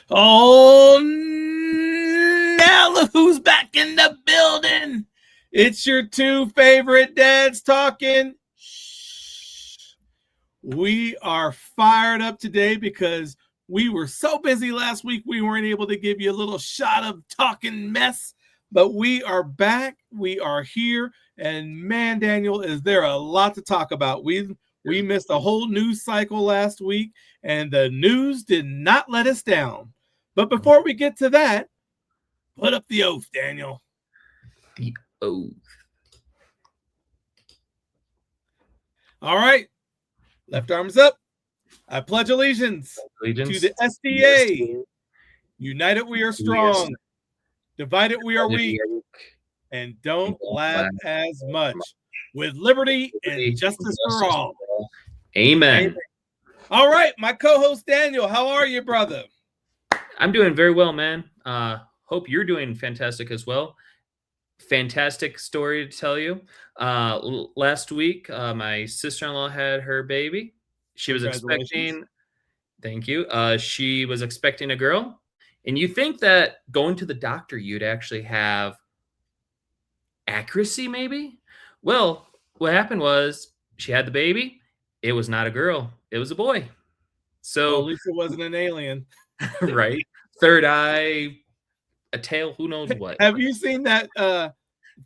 Oh, now look who's back in the building. It's your two favorite dads talking. We are fired up today because we were so busy last week we weren't able to give you a little shot of talking mess, but we are back. We are here, and man, Daniel, is there a lot to talk about? We missed a whole news cycle last week, and the news did not let us down. But before we get to that, put up the oath, Daniel. The oath. All right. Left arms up. I pledge allegiance to the SDA. United we are strong. Divided we are weak. And don't laugh as much. With liberty and justice for all. Amen. All right, my co-host Daniel, how are you, brother? I'm doing very well, man. Hope you're doing fantastic as well. Fantastic story to tell you. Last week, my sister-in-law had her baby. She was expecting. Thank you. She was expecting a girl, and you think that going to the doctor, you'd actually have accuracy, maybe? Well, what happened was she had the baby. It was not a girl. It was a boy. So at least it wasn't an alien, right? Third eye, a tail. Who knows what? Have you seen that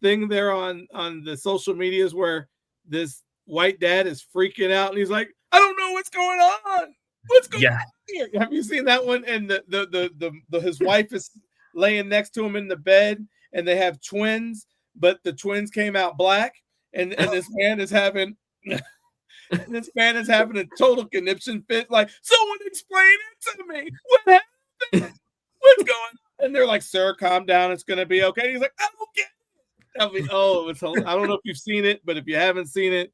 thing there on the social medias where this white dad is freaking out and he's like, I don't know what's going on. What's going on here? Have you seen that one? And the his wife is laying next to him in the bed, and they have twins, but the twins came out black, and this man is having a total conniption fit. Like, someone explain it to me. What happened? What's going on? And they're like, sir, calm down. It's gonna be okay. He's like, I don't get it. I don't know if you've seen it, but if you haven't seen it,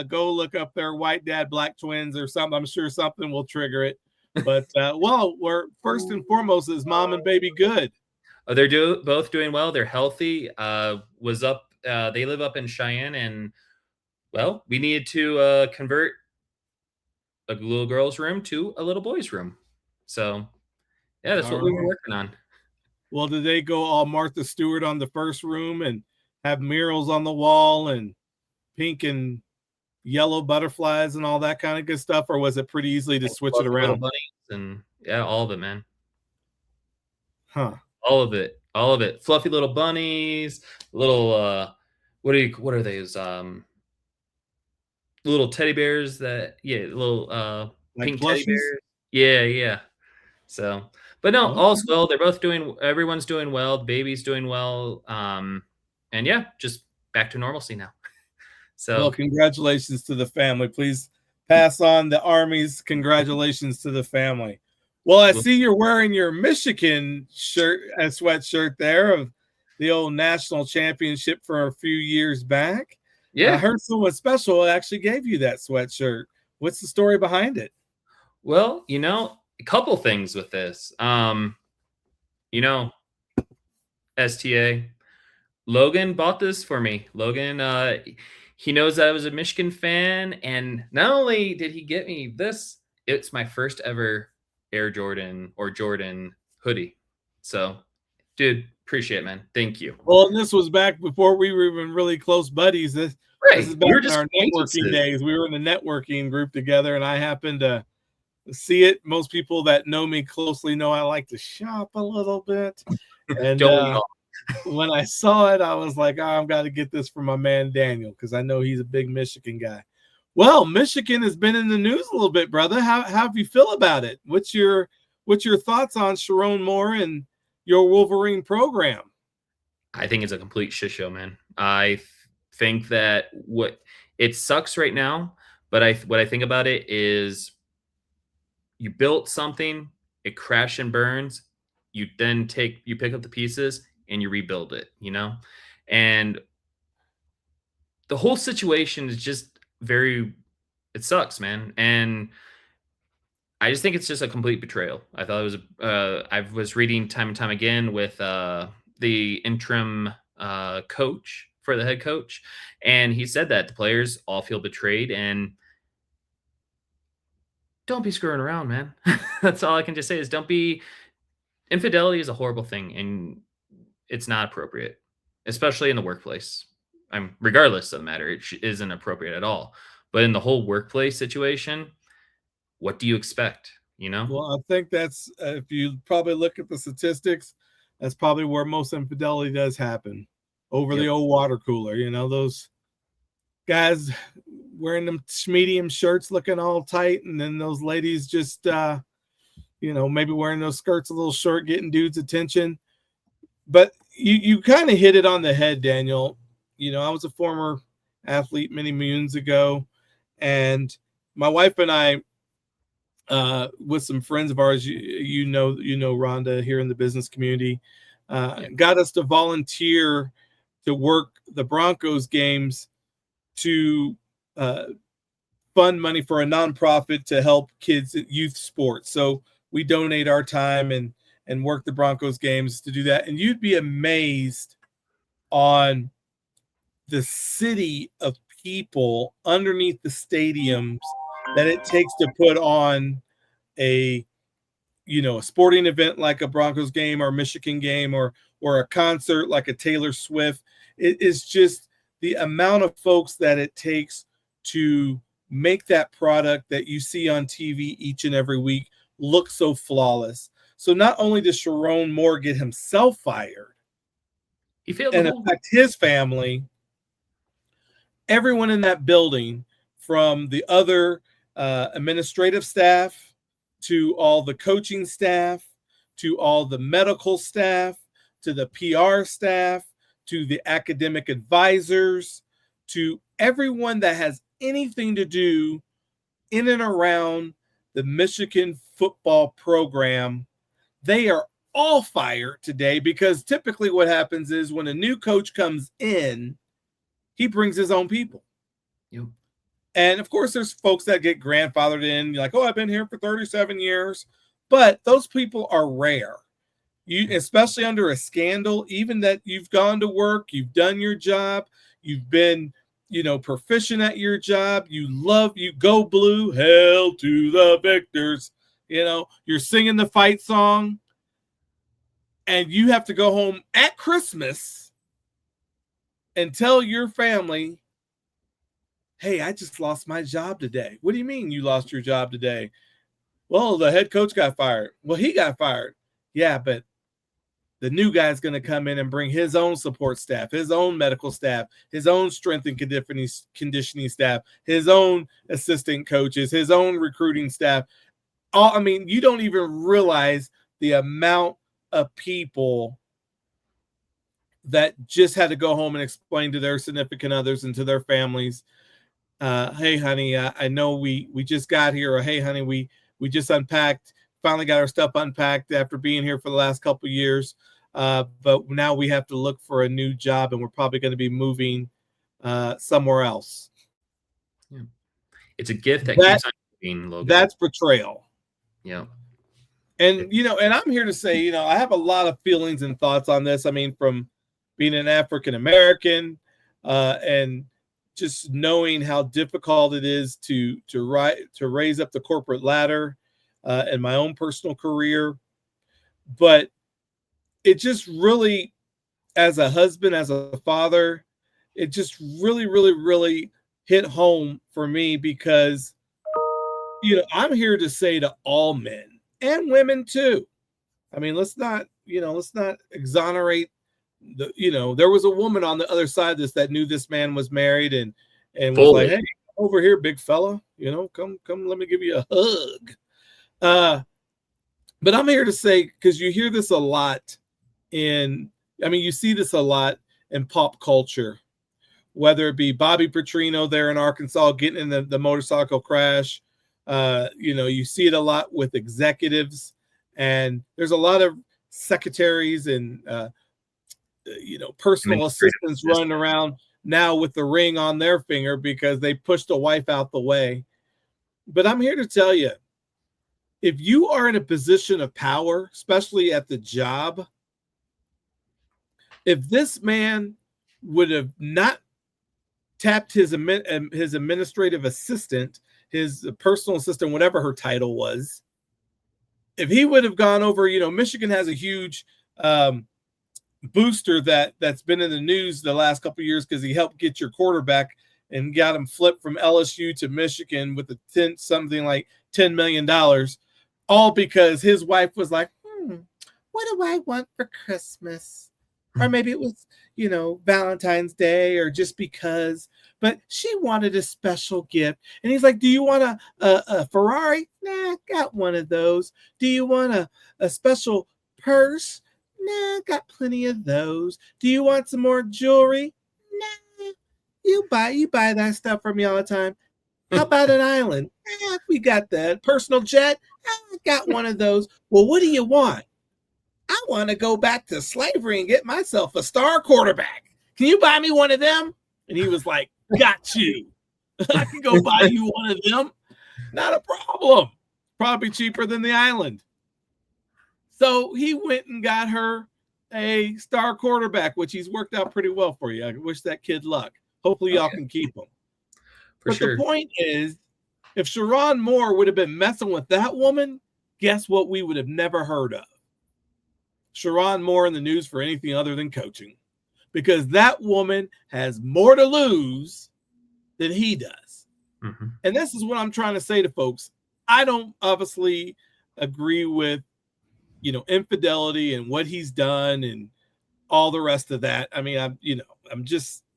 go look up their white dad, black twins or something. I'm sure something will trigger it. But we're first and foremost, is mom and baby good? They're both doing well. They're healthy. They live up in Cheyenne, and well, we needed to convert a little girl's room to a little boy's room. So yeah, that's what we were working on. Well, did they go all Martha Stewart on the first room and have murals on the wall and pink and yellow butterflies and all that kind of good stuff, or was it pretty easily to switch it around? Bunnies and yeah, all of it, man. Huh? All of it. Fluffy little bunnies, little what are those? Little teddy bears little like pink plushies? teddy bears. Yeah. So, but no, all's well. They're both everyone's doing well. The baby's doing well. And yeah, just back to normalcy now. So, well, congratulations to the family. Please pass on the Army's congratulations to the family. Well, I see you're wearing your Michigan shirt and sweatshirt there of the old national championship for a few years back. Yeah. I heard someone special actually gave you that sweatshirt. What's the story behind it? Well, a couple things with this. STA. Logan bought this for me. Logan, he knows I was a Michigan fan, and not only did he get me this, it's my first ever Air Jordan or Jordan hoodie. So, dude, appreciate it, man. Thank you. Well, and this was back before we were even really close buddies. This is back in our networking days. We were in a networking group together, and I happened to see it. Most people that know me closely know I like to shop a little bit. And when I saw it, I was like, I've got to get this for my man Daniel, because I know he's a big Michigan guy. Well, Michigan has been in the news a little bit, brother. How do you feel about it? What's your thoughts on Sherrone Moore and your Wolverine program? I think it's a complete shit show, man. I think that it sucks right now, but what I think about it is you built something, it crashed and burns, you pick up the pieces and you rebuild it, and the whole situation is just it sucks, man. And I just think it's just a complete betrayal. I thought it was, I was reading time and time again with the interim coach for the head coach, and he said that the players all feel betrayed, and don't be screwing around, man. That's all I can just say is don't be. Infidelity is a horrible thing, and it's not appropriate, especially in the workplace. I'm regardless of the matter, it isn't appropriate at all. But in the whole workplace situation, what do you expect? You know? Well, I think that's if you probably look at the statistics, that's probably where most infidelity does happen over Yep. the old water cooler. You know, those guys wearing them medium shirts looking all tight, and then those ladies just, maybe wearing those skirts a little short, getting dudes' attention. But you kind of hit it on the head, Daniel. I was a former athlete many moons ago, and my wife and I, with some friends of ours, Rhonda here in the business community, got us to volunteer to work the Broncos games to fund money for a nonprofit to help kids at youth sports. So we donate our time and work the Broncos games to do that. And you'd be amazed on the city of people underneath the stadiums that it takes to put on a sporting event like a Broncos game or Michigan game or a concert like a Taylor Swift. It is just the amount of folks that it takes to make that product that you see on TV each and every week look so flawless. So not only does Sherrone Moore get himself fired, He failed and the whole. affect his family, everyone in that building, from the other administrative staff to all the coaching staff, to all the medical staff, to the PR staff, to the academic advisors, to everyone that has anything to do in and around the Michigan football program, they are all fired today, because typically what happens is when a new coach comes in, he brings his own people. Yep. And of course, there's folks that get grandfathered in. You're like, oh, I've been here for 37 years. But those people are rare. Especially under a scandal, even that you've gone to work, you've done your job, you've been, proficient at your job, you go blue, hail to the victors. You're singing the fight song, and you have to go home at Christmas and tell your family, hey, I just lost my job today. What do you mean you lost your job today? Well, the head coach got fired. Well, he got fired. Yeah, but the new guy's going to come in and bring his own support staff, his own medical staff, his own strength and conditioning staff, his own assistant coaches, his own recruiting staff. You don't even realize the amount of people that just had to go home and explain to their significant others and to their families, hey, honey, I know we just got here, or hey, honey, we just unpacked, finally got our stuff unpacked after being here for the last couple of years, but now we have to look for a new job, and we're probably going to be moving somewhere else. Yeah. It's a gift that keeps on giving, Logan. That's betrayal. Yeah. And, and I'm here to say, I have a lot of feelings and thoughts on this. I mean, from being an African-American and just knowing how difficult it is to raise up the corporate ladder in my own personal career. But it just really, as a husband, as a father, it just really, really, really hit home for me, because, I'm here to say to all men and women too. I mean, let's not exonerate there was a woman on the other side of this that knew this man was married and was like, hey, over here, big fella, come, let me give you a hug. But I'm here to say, because you hear this a lot you see this a lot in pop culture, whether it be Bobby Petrino there in Arkansas getting in the motorcycle crash. You see it a lot with executives, and there's a lot of secretaries and personal assistants running around now with the ring on their finger because they pushed a wife out the way. But I'm here to tell you, if you are in a position of power, especially at the job, if this man would have not tapped his administrative assistant his personal assistant, whatever her title was. If he would have gone over, Michigan has a huge booster that's been in the news the last couple of years because he helped get your quarterback and got him flipped from LSU to Michigan with something like $10 million, all because his wife was like, what do I want for Christmas? Or maybe it was, Valentine's Day, or just because, but she wanted a special gift. And he's like, do you want a Ferrari? Nah, got one of those. Do you want a special purse? Nah, got plenty of those. Do you want some more jewelry? Nah, you buy that stuff from me all the time. How about an island? We got that. Personal jet? I got one of those. Well, what do you want? I want to go back to slavery and get myself a star quarterback. Can you buy me one of them? And he was like, got you. I can go buy you one of them. Not a problem. Probably cheaper than the island. So he went and got her a star quarterback, which he's worked out pretty well for you. I wish that kid luck. Hopefully y'all can keep him. But the point is, if Sherrone Moore would have been messing with that woman, guess what we would have never heard of? Sherrone Moore in the news for anything other than coaching, because that woman has more to lose than he does. Mm-hmm. And this is what I'm trying to say to folks. I don't obviously agree with, infidelity and what he's done and all the rest of that. I mean, it's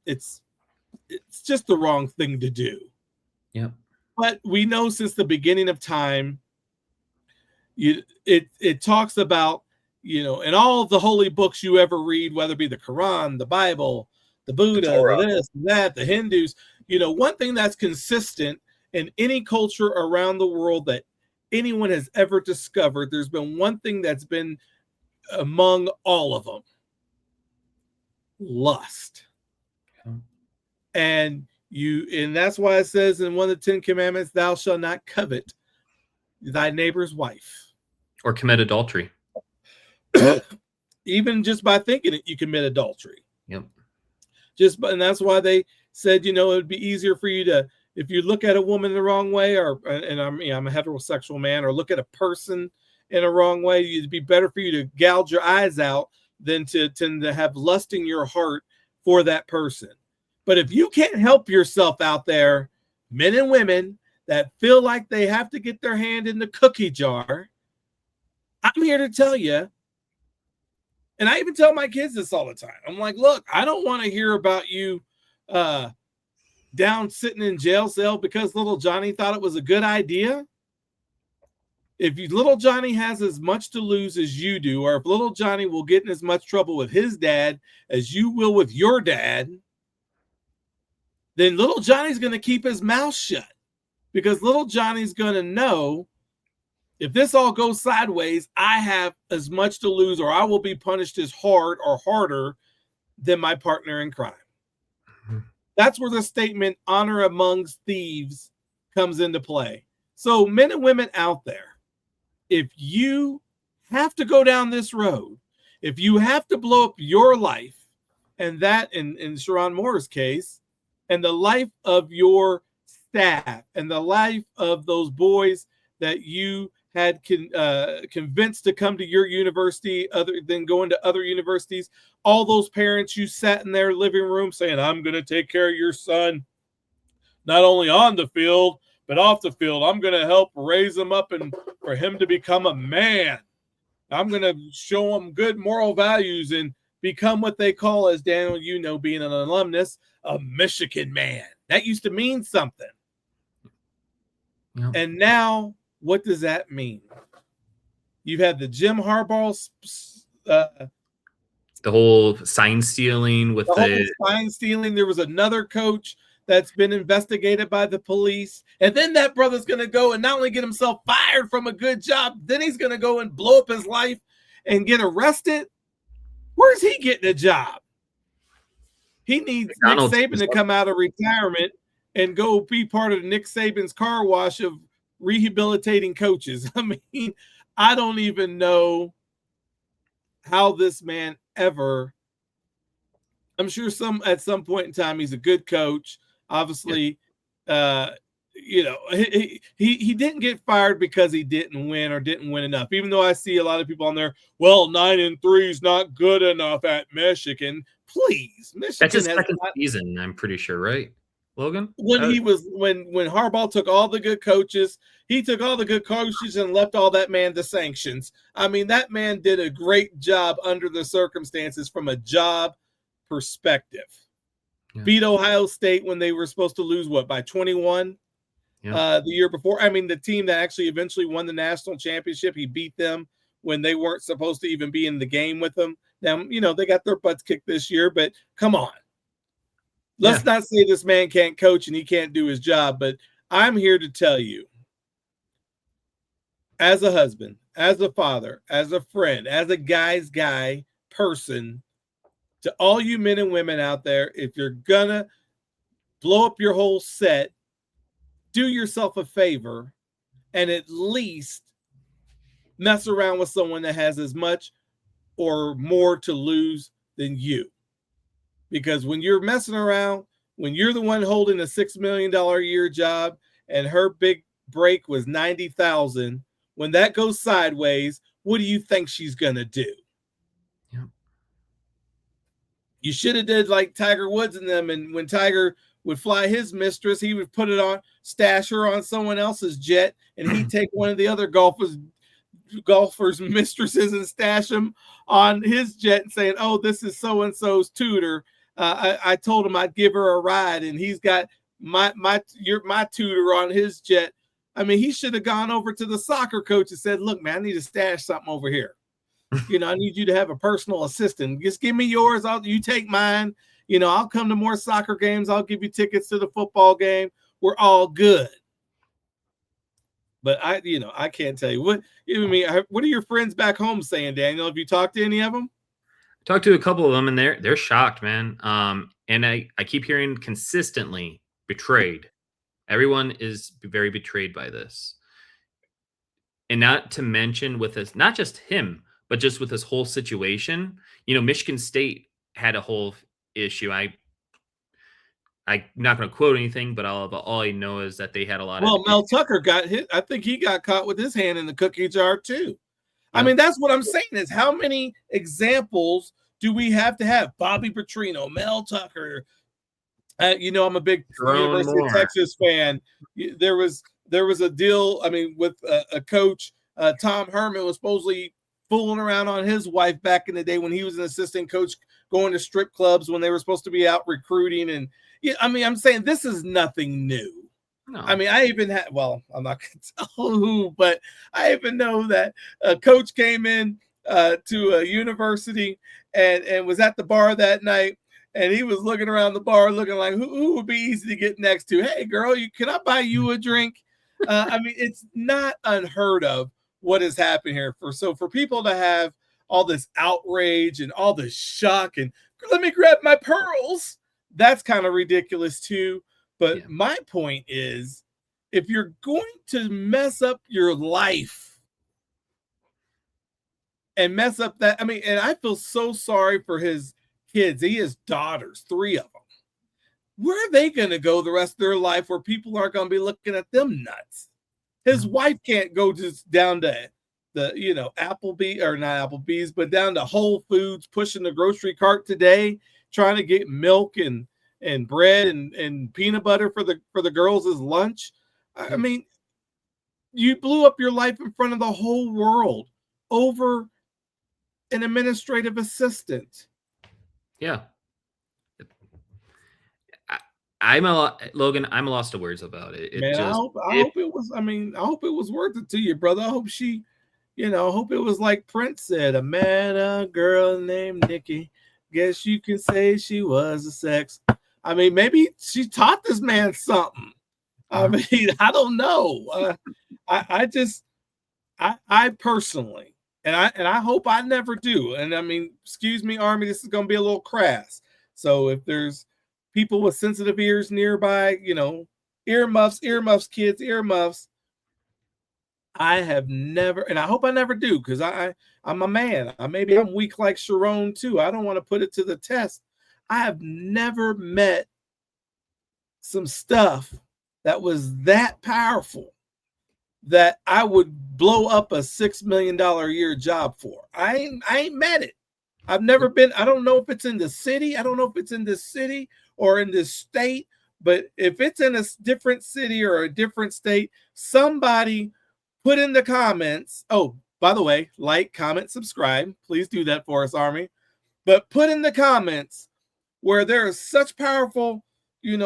just the wrong thing to do. Yeah. But we know since the beginning of time, it talks about, in all of the holy books you ever read, whether it be the Quran, the Bible, the Buddha, the this, that, the Hindus, one thing that's consistent in any culture around the world that anyone has ever discovered, there's been one thing that's been among all of them: lust. Yeah. And that's why it says in one of the 10 commandments, thou shalt not covet thy neighbor's wife. Or commit adultery. Even just by thinking it, you commit adultery. Yep. And that's why they said, it would be easier for you to, if you look at a woman the wrong way, and I'm a heterosexual man, or look at a person in a wrong way, it'd be better for you to gouge your eyes out than to tend to have lust in your heart for that person. But if you can't help yourself out there, men and women that feel like they have to get their hand in the cookie jar, I'm here to tell you, and I even tell my kids this all the time. I'm like, look, I don't want to hear about you down sitting in jail cell because little Johnny thought it was a good idea. If little Johnny has as much to lose as you do, or if little Johnny will get in as much trouble with his dad as you will with your dad, then little Johnny's going to keep his mouth shut, because little Johnny's going to know, if this all goes sideways, I have as much to lose, or I will be punished as hard or harder than my partner in crime. Mm-hmm. That's where the statement, honor amongst thieves, comes into play. So men and women out there, if you have to go down this road, if you have to blow up your life, and that in Sherrone Moore's case, and the life of your staff, and the life of those boys that you had convinced to come to your university other than going to other universities, all those parents you sat in their living room saying, I'm going to take care of your son, not only on the field, but off the field. I'm going to help raise him up and for him to become a man. I'm going to show him good moral values and become what they call, as Daniel, being an alumnus, a Michigan man. That used to mean something. Yep. And now, what does that mean? You've had the Jim Harbaugh, the whole sign stealing with the sign stealing. There was another coach that's been investigated by the police, and then that brother's going to go and not only get himself fired from a good job, then he's going to go and blow up his life and get arrested. Where's he getting a job? He needs Nick Saban to come out of retirement and go be part of Nick Saban's car wash of rehabilitating coaches. I mean, I don't even know how this man ever. I'm sure at some point in time he's a good coach. Obviously, you know, he didn't get fired because he didn't win or didn't win enough. Even though I see a lot of people on there, well, 9-3 is not good enough at Michigan. Please, That's Michigan his has second not. season, I'm pretty sure, right, Logan? When Harbaugh took all the good coaches, he took all the good coaches and left all that man to sanctions. I mean, that man did a great job under the circumstances from a job perspective. Yeah. Beat Ohio State when they were supposed to lose by 21 the year before. I mean, the team that actually eventually won the national championship, he beat them when they weren't supposed to even be in the game with them. Now, you know, they got their butts kicked this year, but come on. Let's not say this man can't coach and he can't do his job, but I'm here to tell you, as a husband, as a father, as a friend, as a guy's guy person, to all you men and women out there, if you're gonna blow up your whole set, do yourself a favor and at least mess around with someone that has as much or more to lose than you. Because when you're messing around, when you're the one holding a $6 million a year job and her big break was $90,000, when that goes sideways, what do you think she's going to do? Yeah. You should have did like Tiger Woods and them. And when Tiger would fly his mistress, he would put it on, stash her on someone else's jet, and he'd take one of the other golfers' mistresses and stash them on his jet and saying, oh, this is so-and-so's tutor. I told him I'd give her a ride, and he's got my tutor on his jet. I mean, he should have gone over to the soccer coach and said, look, man, I need to stash something over here. You know, I need you to have a personal assistant. Just give me yours. You take mine. You know, I'll come to more soccer games. I'll give you tickets to the football game. We're all good. But I can't tell you what are your friends back home saying, Daniel? Have you talked to any of them? Talked to a couple of them, and they're shocked, man. And I keep hearing consistently betrayed. Everyone is very betrayed by this. And not to mention with this, not just him, but just with this whole situation, you know, Michigan State had a whole issue. I'm not going to quote anything, but all I know is that they had a lot of. Well, Mel Tucker got hit. I think he got caught with his hand in the cookie jar too. I mean, that's what I'm saying is how many examples do we have to have? Bobby Petrino, Mel Tucker. You know, I'm a big Sherrone University Moore. of Texas fan. There was a deal. I mean, with a coach, Tom Herman was supposedly fooling around on his wife back in the day when he was an assistant coach, going to strip clubs when they were supposed to be out recruiting. And I mean, I'm saying this is nothing new. No. I mean, I even had, well, I'm not going to tell who, but I even know that a coach came in to a university and was at the bar that night. And he was looking around the bar, looking like, who would be easy to get next to? Hey, girl, can I buy you a drink? I mean, it's not unheard of what has happened here. For people to have all this outrage and all this shock and let me grab my pearls, that's kind of ridiculous too. But my point is, if you're going to mess up your life and mess up that, I mean, and I feel so sorry for his kids. He has daughters, 3 of them. Where are they going to go the rest of their life where people aren't going to be looking at them nuts? His wife can't go just down to the, Applebee's, or not Applebee's, but down to Whole Foods, pushing the grocery cart today, trying to get milk and bread and peanut butter for the girls as lunch. I mean, you blew up your life in front of the whole world over an administrative assistant. Yeah. Logan, I'm lost of words about it. Man, I hope it was. I mean, I hope it was worth it to you, brother. I hope she, I hope it was like Prince said, I met a girl named Nikki. Guess you can say she was a sex. I mean, maybe she taught this man something. I mean, I don't know. I personally, and I hope I never do. And I mean, excuse me, Army, this is going to be a little crass. So if there's people with sensitive ears nearby, earmuffs, kids, earmuffs. I have never, and I hope I never do, because I'm a man. Maybe I'm weak like Sherrone too. I don't want to put it to the test. I have never met some stuff that was that powerful that I would blow up a $6 million a year job for. I ain't met it. I've never been. I don't know if it's in the city. I don't know if it's in this city or in this state. But if it's in a different city or a different state, somebody put in the comments. Oh, by the way, like, comment, subscribe. Please do that for us, Army. But put in the comments where there is such powerful,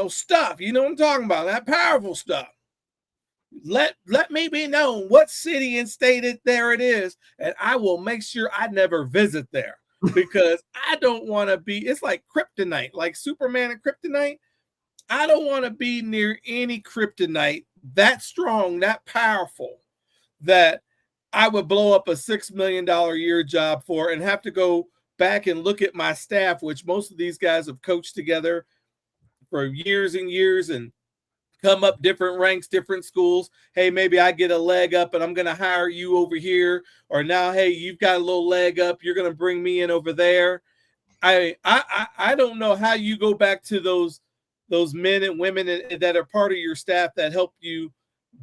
stuff. You know what I'm talking about? That powerful stuff. Let me be known what city and state there it is, and I will make sure I never visit there because I don't want to be. It's like kryptonite, like Superman and kryptonite. I don't want to be near any kryptonite that strong, that powerful, that I would blow up a $6 million a year job for and have to go back and look at my staff, which most of these guys have coached together for years and years and come up different ranks, different schools. Hey, maybe I get a leg up and I'm going to hire you over here. Or now, hey, you've got a little leg up. You're going to bring me in over there. I don't know how you go back to those men and women that are part of your staff that help you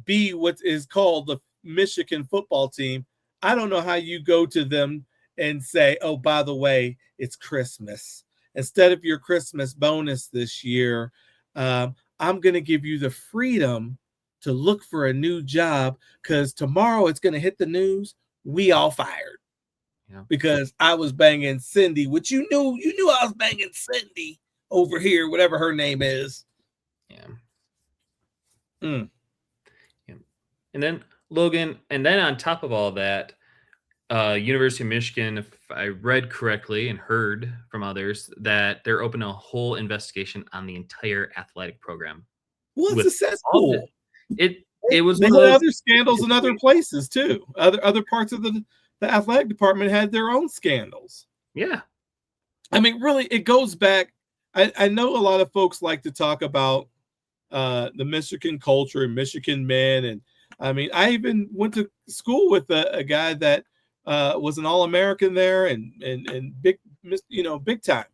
be what is called the Michigan football team. I don't know how you go to them and say, oh, by the way, it's Christmas. Instead of your Christmas bonus this year, I'm going to give you the freedom to look for a new job because tomorrow it's going to hit the news. We all fired. Yeah. Because I was banging Cindy, which you knew I was banging Cindy over here, whatever her name is. Yeah. Yeah. And then Logan, and then on top of all that, University of Michigan, if I read correctly and heard from others, that they're opening a whole investigation on the entire athletic program. Well, it's a cesspool. It was they had other scandals in other places too. Other parts of the athletic department had their own scandals. Yeah. I mean, really, it goes back. I know a lot of folks like to talk about the Michigan culture and Michigan men. And I mean, I even went to school with a guy that was an All-American there and big, big time.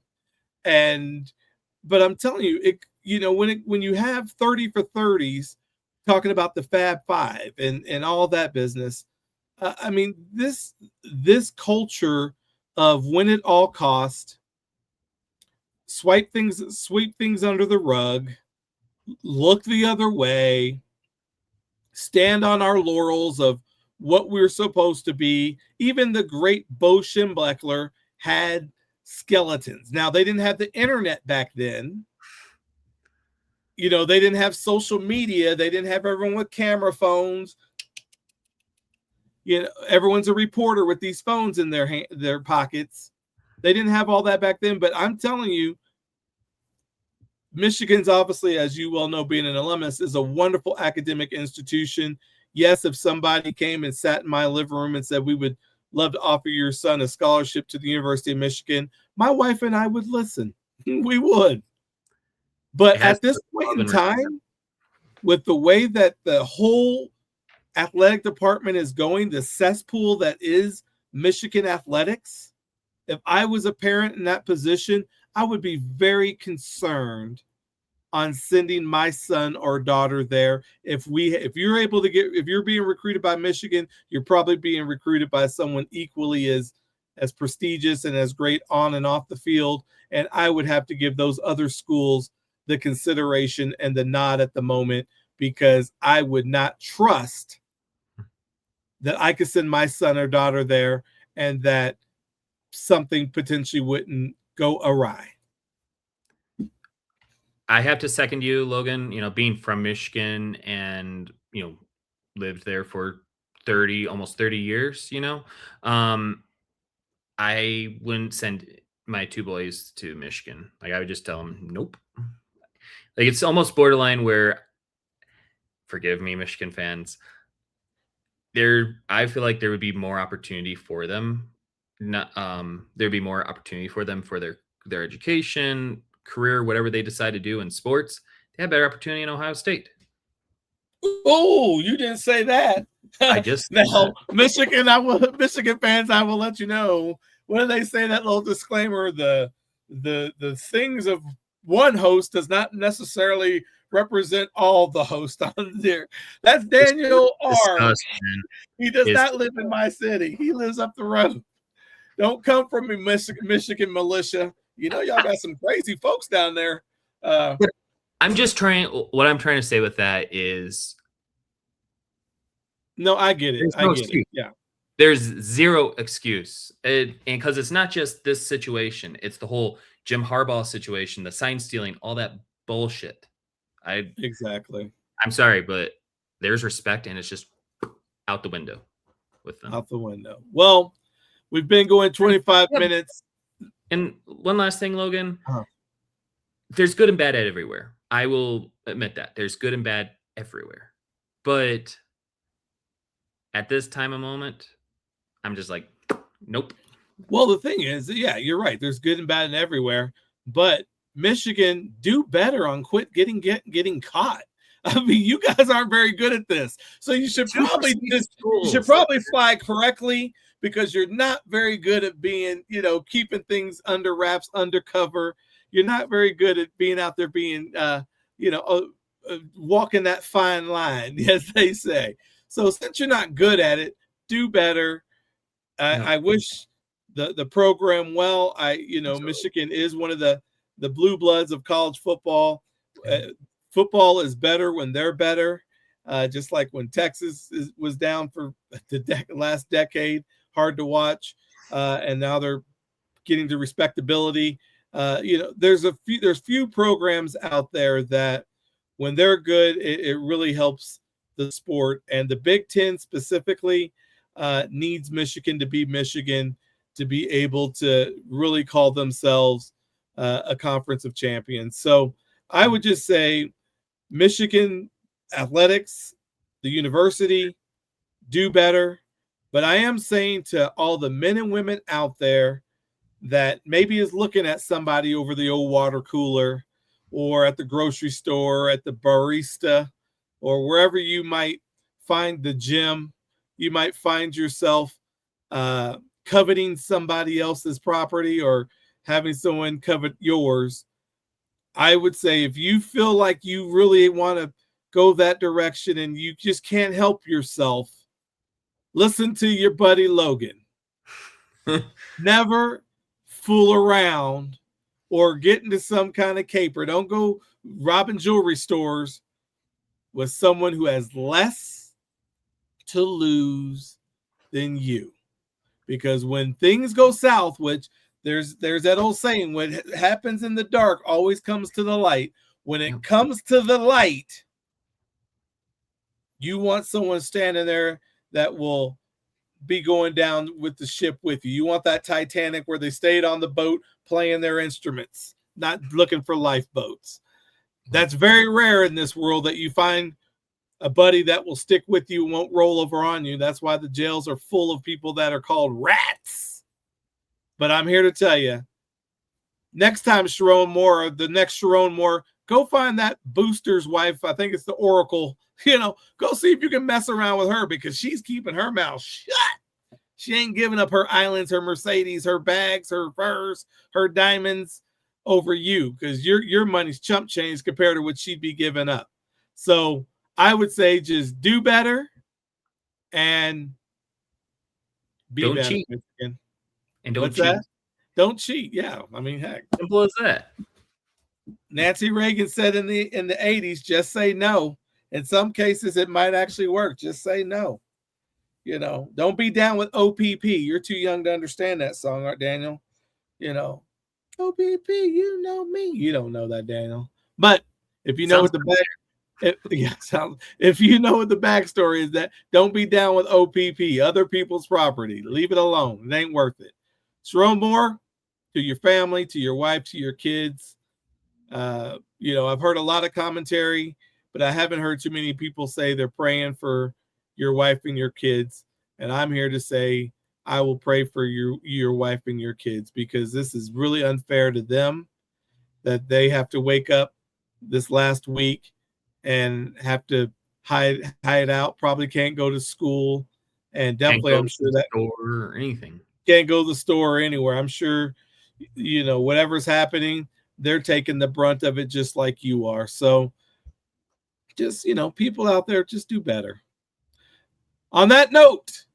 But I'm telling you, when you have 30 for 30s talking about the Fab Five and all that business, I mean, this culture of win at all cost, sweep things under the rug, look the other way, stand on our laurels of what we're supposed to be. Even the great Bo Schembechler had skeletons. Now, they didn't have the internet back then. They didn't have social media. They didn't have everyone with camera phones. Everyone's a reporter with these phones in their pockets. They didn't have all that back then. But I'm telling you, Michigan's obviously, as you well know, being an alumnus, is a wonderful academic institution. Yes, if somebody came and sat in my living room and said, we would love to offer your son a scholarship to the University of Michigan, my wife and I would listen. We would. But at this point in time, with the way that the whole athletic department is going, the cesspool that is Michigan athletics, if I was a parent in that position, I would be very concerned on sending my son or daughter there. If you're being recruited by Michigan, you're probably being recruited by someone equally as prestigious and as great on and off the field. And I would have to give those other schools the consideration and the nod at the moment, because I would not trust that I could send my son or daughter there and that something potentially wouldn't go awry. I have to second you, Logan, being from Michigan and, lived there for almost 30 years, I wouldn't send my two boys to Michigan. Like, I would just tell them, nope. Like, it's almost borderline where, forgive me, Michigan fans, I feel like there would be more opportunity for them. There'd be more opportunity for them for their education, career, whatever they decide to do in sports. They have better opportunity in Ohio State. Oh, you didn't say that. I just no, Michigan fans, I will let you know. What do they say? That little disclaimer: the things of one host does not necessarily represent all the hosts on there. That's Daniel R. He does not live in my city. He lives up the road. Don't come from me, Michigan militia. You know, y'all got some crazy folks down there. I'm just trying. What I'm trying to say with that is, no, I get it. I get it. Yeah. There's zero excuse. And because it's not just this situation, it's the whole Jim Harbaugh situation, the sign stealing, all that bullshit. Exactly. I'm sorry, but there's respect, and it's just out the window with them. Out the window. Well, we've been going 25 minutes. And one last thing, Logan. There's good and bad everywhere. I will admit that. There's good and bad everywhere. But at this time of moment, I'm just like, nope. Well, the thing is, yeah, you're right. There's good and bad everywhere. But Michigan, do better on quit getting caught. I mean, you guys aren't very good at this. So you should probably fly correctly, because you're not very good at being, keeping things under wraps, undercover. You're not very good at being out there being, walking that fine line, as they say. So since you're not good at it, do better. I wish the program well. Michigan is one of the blue bloods of college football. Football is better when they're better, just like when Texas was down for the last decade, hard to watch, and now they're getting to respectability. There's few programs out there that when they're good, it really helps the sport. And the Big Ten specifically needs Michigan to be Michigan, to be able to really call themselves a conference of champions. So I would just say Michigan athletics, the university, do better. But I am saying to all the men and women out there that maybe is looking at somebody over the old water cooler or at the grocery store, at the barista, or wherever you might find the gym, you might find yourself coveting somebody else's property or having someone covet yours. I would say if you feel like you really want to go that direction and you just can't help yourself, listen to your buddy Logan. Never fool around or get into some kind of caper. Don't go robbing jewelry stores with someone who has less to lose than you. Because when things go south, which there's that old saying, what happens in the dark always comes to the light. When it comes to the light, you want someone standing there that will be going down with the ship with you. You want that Titanic where they stayed on the boat playing their instruments, not looking for lifeboats. That's very rare in this world that you find a buddy that will stick with you and won't roll over on you. That's why the jails are full of people that are called rats. But I'm here to tell you, next time Sherrone Moore, go find that booster's wife. I think it's the Oracle. Go see if you can mess around with her, because she's keeping her mouth shut. She ain't giving up her islands, her Mercedes, her bags, her furs, her diamonds over you, because your money's chump change compared to what she'd be giving up. So I would say just do better and be don't better. Cheat. Michigan. And don't What's cheat. That? Don't cheat. Yeah, I mean, heck, simple as that. Nancy Reagan said in the 80s, just say no. In some cases, it might actually work. Just say no. Don't be down with OPP. You're too young to understand that song, right, Daniel? OPP, you know me. You don't know that, Daniel. But if you know what if you know what the backstory is, that don't be down with OPP, other people's property. Leave it alone. It ain't worth it. Sherrone Moore, to your family, to your wife, to your kids. I've heard a lot of commentary, but I haven't heard too many people say they're praying for your wife and your kids. And I'm here to say I will pray for your wife and your kids, because this is really unfair to them that they have to wake up this last week and have to hide out, probably can't go to school, and definitely I'm sure that store or anything. Can't go to the store or anywhere. I'm sure whatever's happening, they're taking the brunt of it just like you are. So just, you know, people out there, just do better. On that note,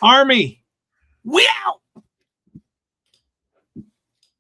Army, we out.